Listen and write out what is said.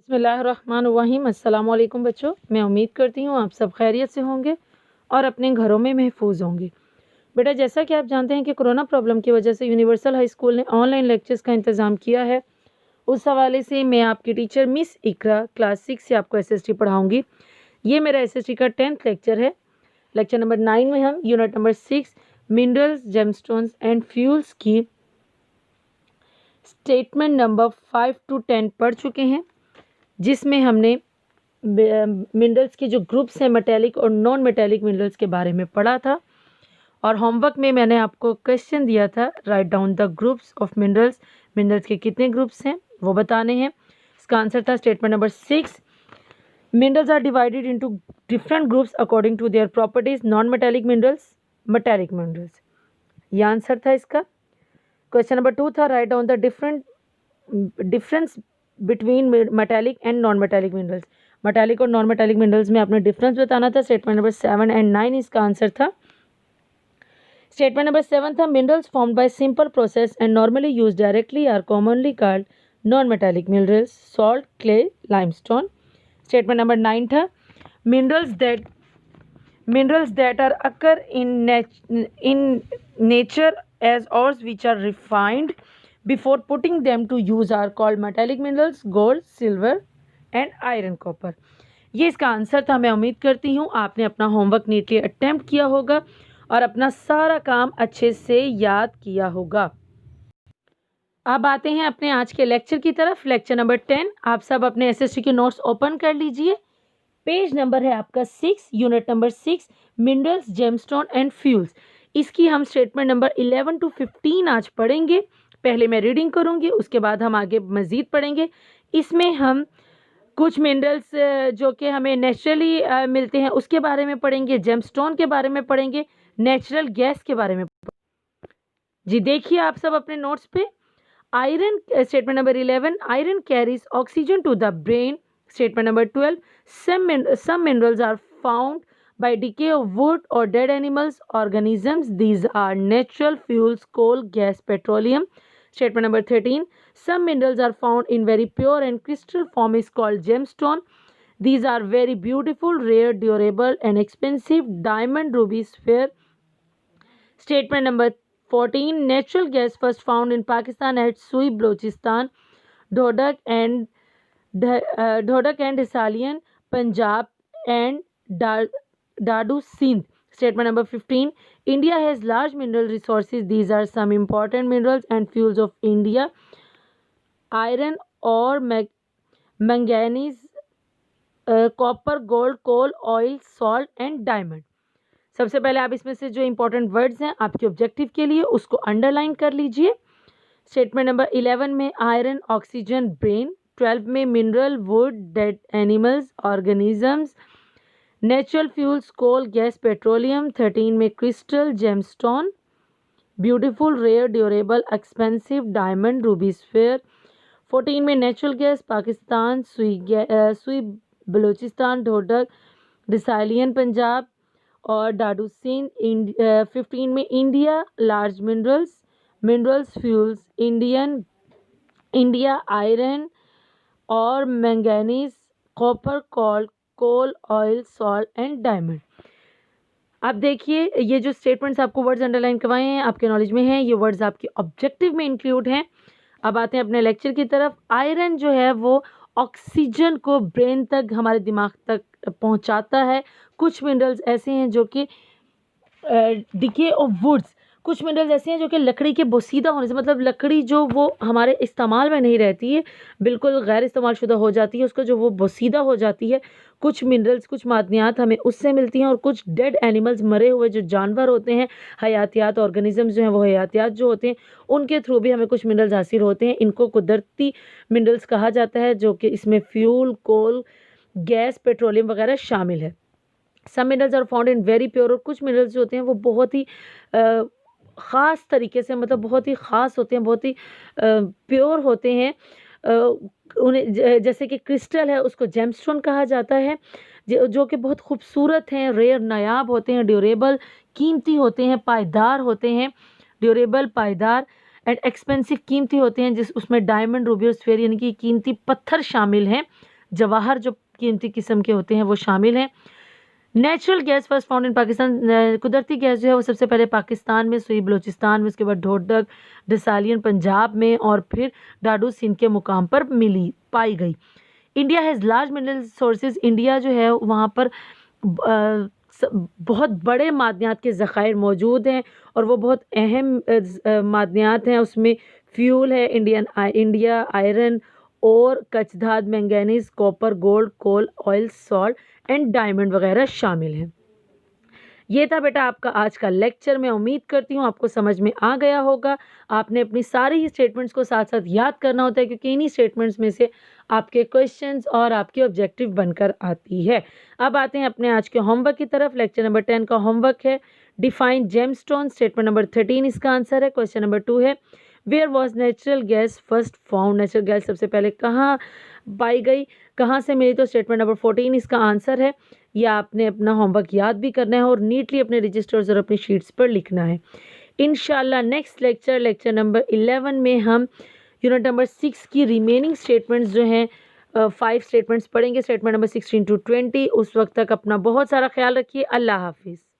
बिस्मिल्लाहिर्रहमानिर्रहीम। अस्सलाम वालेकुम बच्चों, मैं उम्मीद करती हूँ आप सब खैरियत से होंगे और अपने घरों में महफूज होंगे। बेटा, जैसा कि आप जानते हैं कि कोरोना प्रॉब्लम की वजह से यूनिवर्सल हाई स्कूल ने ऑनलाइन लेक्चर्स का इंतज़ाम किया है। उस हवाले से मैं आपकी टीचर मिस इकरा क्लास 6 से आपको एसएसटी पढ़ाऊँगी। ये मेरा एसएसटी का 10th लेक्चर है। लेक्चर नंबर 9 में हम unit number 6 minerals, gemstones and fuels की स्टेटमेंट नंबर 5 to 10 पढ़ चुके हैं, जिसमें हमने मिनरल्स के जो ग्रुप्स हैं मेटेलिक और नॉन मेटेलिक मिनरल्स के बारे में पढ़ा था। और होमवर्क में मैंने आपको क्वेश्चन दिया था, write down the groups of minerals. Minerals के कितने ग्रुप्स हैं वो बताने हैं। इसका आंसर था statement number 6, minerals are divided into different groups according to their properties, non metallic minerals, metallic minerals. ये आंसर था इसका। क्वेश्चन नंबर 2 था, write down the difference between metallic and non metallic minerals. Metallic और non metallic minerals में आपने difference बताना था। Statement number 7 and 9 इसका आंसर था। स्टेटमेंट नंबर 7 था, minerals formed by simple process and normally used directly are commonly called non metallic minerals, salt, clay, limestone. Statement number 9 था, minerals that are occur in nature as ores which are refined before putting them to use are called metallic minerals, gold, silver and iron, copper। ये इसका answer था। मैं उम्मीद करती हूँ आपने अपना होमवर्क नीटली अटेम्प्ट किया होगा और अपना सारा काम अच्छे से याद किया होगा। अब आते हैं अपने आज के लेक्चर की तरफ। Lecture number 10। आप सब अपने एसएसटी के नोट्स ओपन कर लीजिए। पेज नंबर है आपका 6, unit number 6, minerals, gemstone and fuels. इसकी हम स्टेटमेंट नंबर 11 to 15 आज पढ़ेंगे। पहले मैं रीडिंग करूंगी, उसके बाद हम आगे मज़ीद पढ़ेंगे। इसमें हम कुछ मिनरल्स जो कि हमें नेचुरली मिलते हैं उसके बारे में पढ़ेंगे, जेमस्टोन के बारे में पढ़ेंगे, नेचुरल गैस के बारे में। जी देखिए आप सब अपने नोट्स पे। Iron, statement number 11, iron carries oxygen to the brain. Statement number 12, some minerals are found by decay of wood or dead animals, organisms. These are natural fuels, coal, gas, petroleum. Statement number 13, some minerals are found in very pure and crystal form is called gemstone. These are very beautiful, rare, durable and expensive. Diamond, ruby, sphere. Statement number 14, natural gas first found in Pakistan at Sui, Balochistan, Dhodak and Hisalian, Punjab and Dadu, Sindh. Statement number 15, India has large mineral resources. These are some important minerals and fuels of India: iron ore, manganese, copper, gold, coal, oil, salt and diamond। सबसे पहले आप इसमें से जो important words हैं आपके objective के लिए उसको अंडरलाइन कर लीजिए। स्टेटमेंट नंबर 11 में आयरन, ऑक्सीजन, ब्रेन। 12 में mineral, wood, dead animals, organisms, natural fuels, coal, gas, petroleum. 13 में crystal, gemstone, beautiful, rare, durable, expensive, diamond, ruby, sapphire. 14 में नेचुरल गैस, पाकिस्तान, सुई बलूचिस्तान, ढोडक, डिसाइलियन, पंजाब और डाडू, सिंध। 15 में India, large minerals, fuels, India, iron और manganese, copper, coal, oil, salt and diamond. अब देखिए ये जो स्टेटमेंट्स आपको वर्ड्स अंडरलाइन करवाए हैं आपके नॉलेज में हैं, ये वर्ड्स आपके ऑब्जेक्टिव में इंक्लूड हैं। अब आते हैं अपने लेक्चर की तरफ। आयरन जो है वो ऑक्सीजन को ब्रेन तक, हमारे दिमाग तक पहुंचाता है। कुछ मिनरल्स ऐसे हैं जो कि डिके ऑफ वुड्स, कुछ मिनरल्स ऐसे हैं जो कि लकड़ी के बोसीदा होने से, मतलब लकड़ी जो वो हमारे इस्तेमाल में नहीं रहती है, बिल्कुल गैर इस्तेमाल शुदा हो जाती है, उसका जो वो बोसीदा हो जाती है। कुछ मिनरल्स, कुछ मादनियात हमें उससे मिलती हैं। और कुछ डेड एनिमल्स, मरे हुए जो जानवर होते हैं, हयातियात, ऑर्गेनिजम्स जो हैं वो हयातियात जो होते हैं, उनके थ्रू भी हमें कुछ मिनरल्स हासिल होते हैं। इनको कुदरती मिनरल्स कहा जाता है, जो कि इसमें फ्यूल, कोल, गैस, पेट्रोलियम वगैरह शामिल है। Some minerals are found in very pure, और कुछ मिनरल्स जो होते हैं वो बहुत ही ख़ास तरीके से, मतलब बहुत ही ख़ास होते हैं, बहुत ही प्योर होते हैं। उन्हें जैसे कि क्रिस्टल है उसको जेमस्टोन कहा जाता है, जो कि बहुत खूबसूरत हैं, रेयर, नायाब होते हैं, ड्यूरेबल, कीमती होते हैं, पायदार होते हैं। ड्यूरेबल, पायदार एंड एक्सपेंसिव, कीमती होते हैं, जिस उसमें डायमंड, रूबी और स्फेयर यानी कि कीमती पत्थर शामिल हैं। जवाहर जो कीमती किस्म के होते हैं वो शामिल हैं। Natural gas first found in Pakistan, कुदरती गैस जो है वो सबसे पहले पाकिस्तान में सुई बलूचिस्तान में, उसके बाद ढोडक डसालियन पंजाब में और फिर डाडू सिंध के मुकाम पर पाई गई। India has large mineral sources, India जो है वहाँ पर बहुत बड़े मादनियात के ज़खायर मौजूद हैं और वो बहुत अहम मादनियात हैं। उसमें फ्यूल है, इंडिया आयरन और कचधात, manganese, copper, gold, coal, oil, salt and diamond वगैरह शामिल हैं। ये था बेटा आपका आज का लेक्चर। मैं उम्मीद करती हूँ आपको समझ में आ गया होगा। आपने अपनी सारी ही स्टेटमेंट्स को साथ साथ याद करना होता है, क्योंकि इन्हीं स्टेटमेंट्स में से आपके क्वेश्चंस और आपकी ऑब्जेक्टिव बनकर आती है। अब आते हैं अपने आज के होमवर्क की तरफ। लेक्चर नंबर 10 का होमवर्क है डिफाइन जेमस्टोन। स्टेटमेंट नंबर 13 इसका आंसर है। क्वेश्चन नंबर 2 है where was natural gas first found, natural gas सबसे पहले कहाँ पाई गई, कहाँ से मिली, तो स्टेटमेंट नंबर 14 इसका आंसर है। या आपने अपना होमवर्क याद भी करना है और नीटली अपने रजिस्टर्स और अपनी शीट्स पर लिखना है। इंशाल्लाह नेक्स्ट लेक्चर नंबर 11 में हम यूनिट नंबर 6 की रिमेनिंग स्टेटमेंट्स जो हैं 5 स्टेटमेंट्स पढ़ेंगे, स्टेटमेंट नंबर 16 to 20। उस वक्त तक अपना बहुत सारा ख्याल रखिए। अल्लाह हाफिज़।